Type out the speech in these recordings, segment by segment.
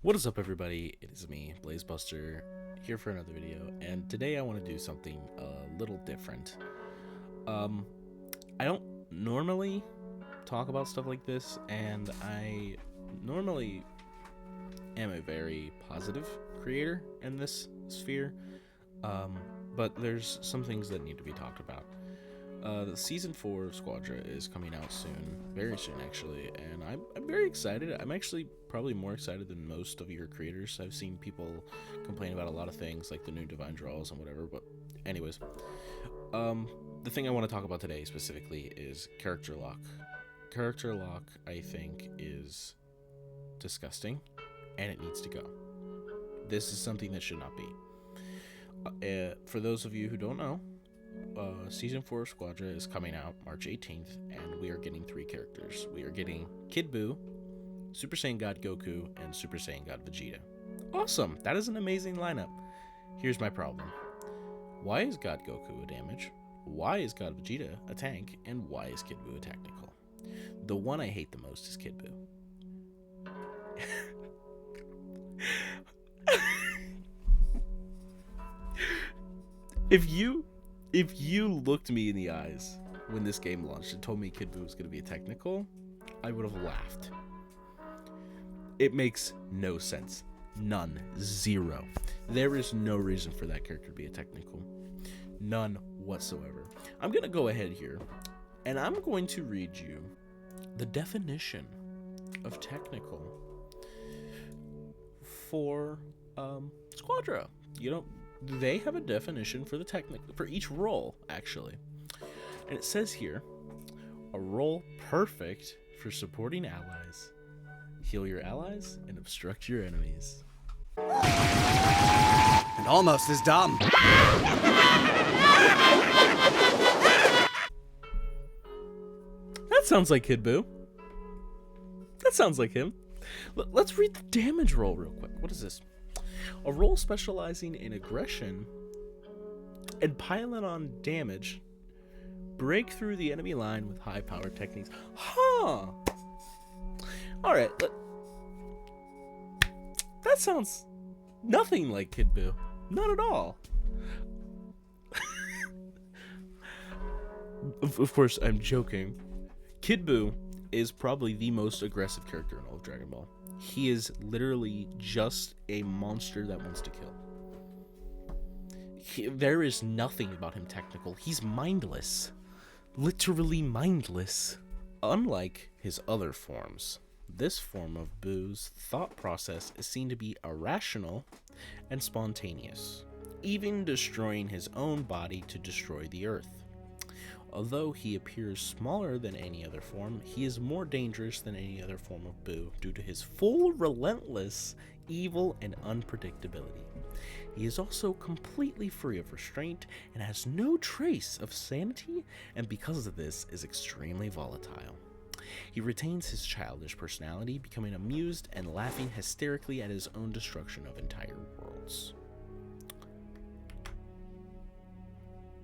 What is up, everybody? It is me, Blazebuster, here for another video, and today I want to do something a little different. I don't normally talk about stuff like this, and I normally am a very positive creator in this sphere, but there's some things that need to be talked about. The season 4 of Squadra is coming out soon, very soon actually, and I'm very excited. I'm actually probably more excited than most of your creators. I've seen people complain about a lot of things like the new divine draws and whatever, but anyways, the thing I want to talk about today specifically is character lock. Character lock, I think, is disgusting, and it needs to go. This is something that should not be. For those of you who don't know, Season 4 of Squadra is coming out March 18th, and we are getting 3 characters. We are getting Kid Buu, Super Saiyan God Goku, and Super Saiyan God Vegeta. Awesome! That is an amazing lineup. Here's my problem. Why is God Goku a damage? Why is God Vegeta a tank? And why is Kid Buu a tactical? The one I hate the most is Kid Buu. If you looked me in the eyes when this game launched and told me Kid Buu was going to be a technical, I would have laughed. It makes no sense. None. Zero. There is no reason for that character to be a technical. None whatsoever. I'm going to go ahead here, and I'm going to read you the definition of technical for Squadra. They have a definition for the for each role, actually. And it says here, a role perfect for supporting allies, heal your allies, and obstruct your enemies. And almost as dumb. That sounds like Kid Buu. That sounds like him. Let's read the damage roll real quick. What is this? A role specializing in aggression and piling on damage. Break through the enemy line with high-powered techniques. Huh. Alright. That sounds nothing like Kid Buu. Not at all. Of course, I'm joking. Kid Buu is probably the most aggressive character in all of Dragon Ball. He is literally just a monster that wants to kill. There is nothing about him technical. He's mindless. Literally mindless. Unlike his other forms, this form of Buu's thought process is seen to be irrational and spontaneous, even destroying his own body to destroy the Earth. Although he appears smaller than any other form, he is more dangerous than any other form of Buu due to his full, relentless, evil, and unpredictability. He is also completely free of restraint and has no trace of sanity, and because of this, is extremely volatile. He retains his childish personality, becoming amused and laughing hysterically at his own destruction of entire worlds.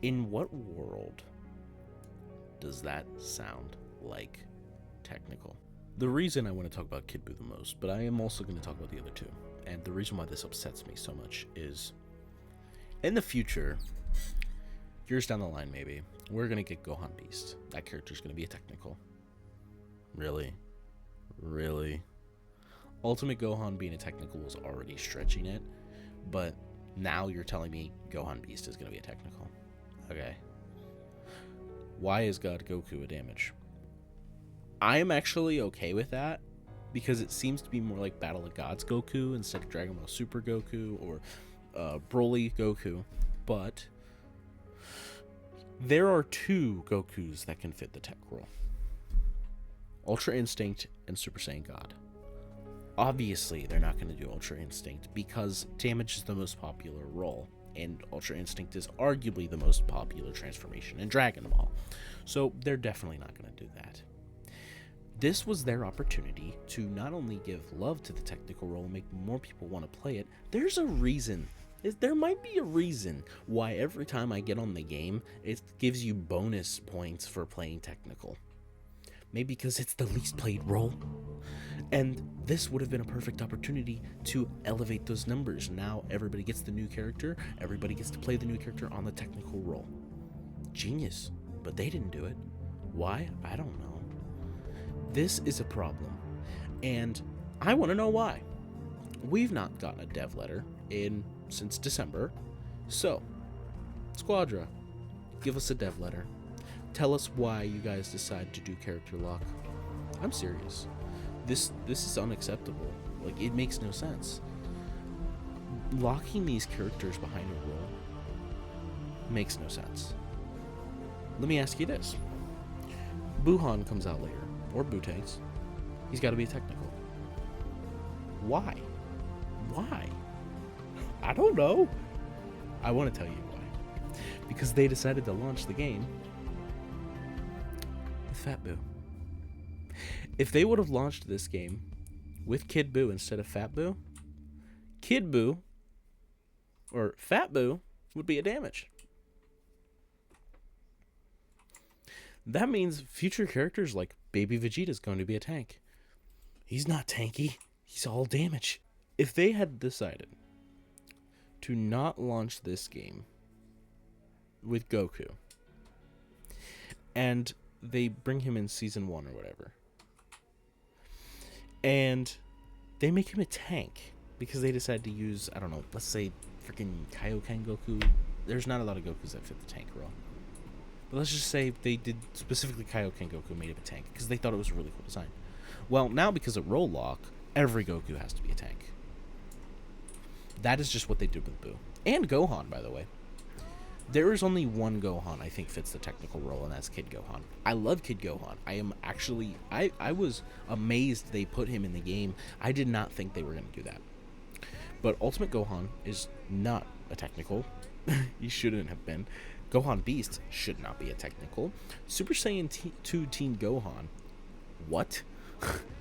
In what world does that sound like technical? The reason I want to talk about Kid Buu the most, but I am also going to talk about the other two, and the reason why this upsets me so much is, in the future, years down the line maybe, we're going to get Gohan Beast. That character's going to be a technical. Really? Really? Ultimate Gohan being a technical was already stretching it, but now you're telling me Gohan Beast is going to be a technical. Okay. Why is God Goku a damage? I am actually okay with that because it seems to be more like Battle of Gods Goku instead of Dragon Ball Super Goku or Broly Goku. But there are 2 Gokus that can fit the tech role. Ultra Instinct and Super Saiyan God. Obviously, they're not going to do Ultra Instinct because damage is the most popular role, and Ultra Instinct is arguably the most popular transformation in Dragon Ball. So they're definitely not going to do that. This was their opportunity to not only give love to the technical role and make more people want to play it. There's a reason. There might be a reason why every time I get on the game, it gives you bonus points for playing technical. Maybe because it's the least played role. And this would have been a perfect opportunity to elevate those numbers. Now everybody gets the new character, everybody gets to play the new character on the technical role. Genius, but they didn't do it. Why? I don't know. This is a problem, and I want to know why. We've not gotten a dev letter since December, so Squadra, give us a dev letter. Tell us why you guys decide to do character lock. I'm serious. This is unacceptable. Like, it makes no sense. Locking these characters behind a role makes no sense. Let me ask you this. Buhan comes out later, or Butanks. He's got to be a technical. Why? Why? I don't know. I want to tell you why. Because they decided to launch the game with Fat Boo. If they would have launched this game with Kid Boo instead of Fat Boo, Kid Boo or Fat Boo would be a damage. That means future characters like Baby Vegeta is going to be a tank. He's not tanky. He's all damage. If they had decided to not launch this game with Goku, and they bring him in season 1 or whatever, and they make him a tank because they decide to use, I don't know, let's say freaking Kaioken Goku. There's not a lot of Gokus that fit the tank role. But let's just say they did specifically Kaioken Goku, made him a tank because they thought it was a really cool design. Well, now because of role lock, every Goku has to be a tank. That is just what they did with Boo. And Gohan, by the way. There is only one Gohan I think fits the technical role, and that's Kid Gohan. I love Kid Gohan. I am actually... I was amazed they put him in the game. I did not think they were going to do that. But Ultimate Gohan is not a technical. He shouldn't have been. Gohan Beast should not be a technical. Super Saiyan 2 Teen Gohan. What?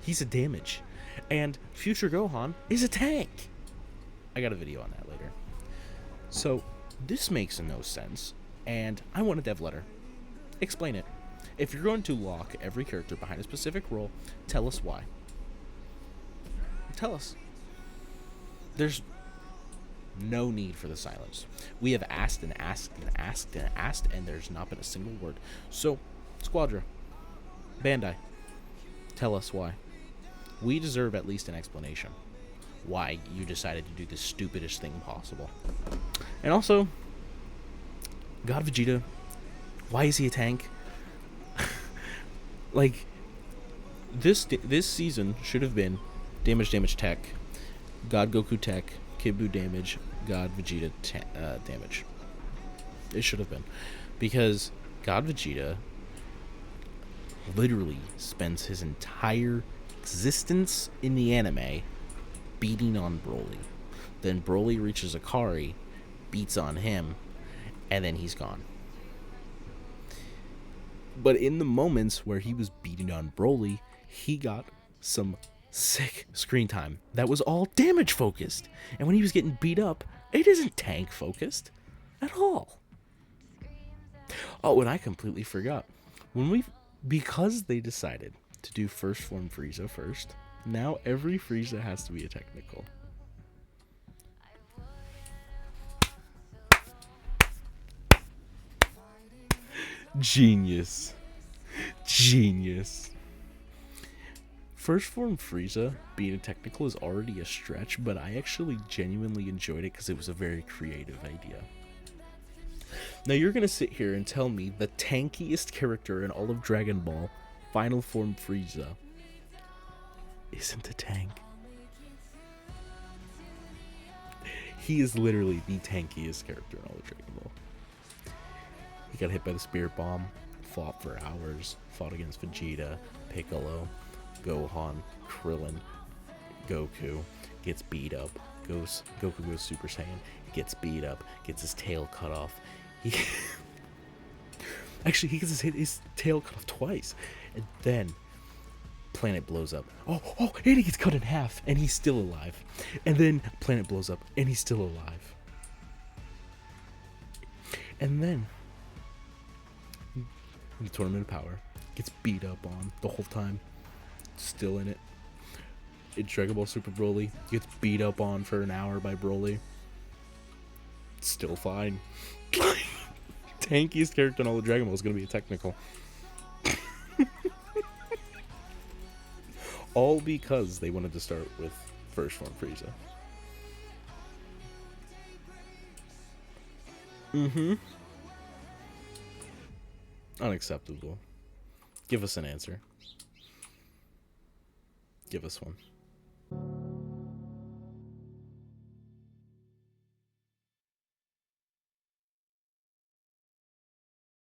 He's a damage. And Future Gohan is a tank. I got a video on that later. So, this makes no sense, and I want a dev letter. Explain it. If you're going to lock every character behind a specific role, tell us why. Tell us. There's no need for the silence. We have asked and asked and asked and asked, and there's not been a single word. So, Squadra, Bandai, tell us why. We deserve at least an explanation. Why you decided to do the stupidest thing possible. And also, God Vegeta, why is he a tank? Like, this season should have been Damage Tech, God Goku Tech, Kid Buu Damage, God Vegeta Damage. It should have been. Because God Vegeta literally spends his entire existence in the anime beating on Broly. Then Broly reaches Akari, beats on him, and then he's gone. But in the moments where he was beating on Broly, he got some sick screen time that was all damage focused. And when he was getting beat up, it isn't tank focused at all. Oh, and I completely forgot. Because they decided to do First Form Frieza first, now every Frieza has to be a technical. Genius. Genius. First Form Frieza being a technical is already a stretch, but I actually genuinely enjoyed it because it was a very creative idea. Now you're going to sit here and tell me the tankiest character in all of Dragon Ball, Final Form Frieza, isn't a tank. He is literally the tankiest character in all of Dragon Ball. He got hit by the Spirit Bomb, fought for hours, fought against Vegeta, Piccolo, Gohan, Krillin, Goku, gets beat up, Goku goes Super Saiyan, gets beat up, gets his tail cut off. Actually, he gets his tail cut off twice, and then planet blows up. Oh, and he gets cut in half, and he's still alive. And then planet blows up, and he's still alive. And then in the Tournament of Power, gets beat up on the whole time, still in it. in Dragon Ball Super Broly gets beat up on for an hour by Broly. Still fine. Tankiest character in all of Dragon Ball is going to be a technical. All because they wanted to start with first form Frieza. Unacceptable. Give us an answer. Give us one.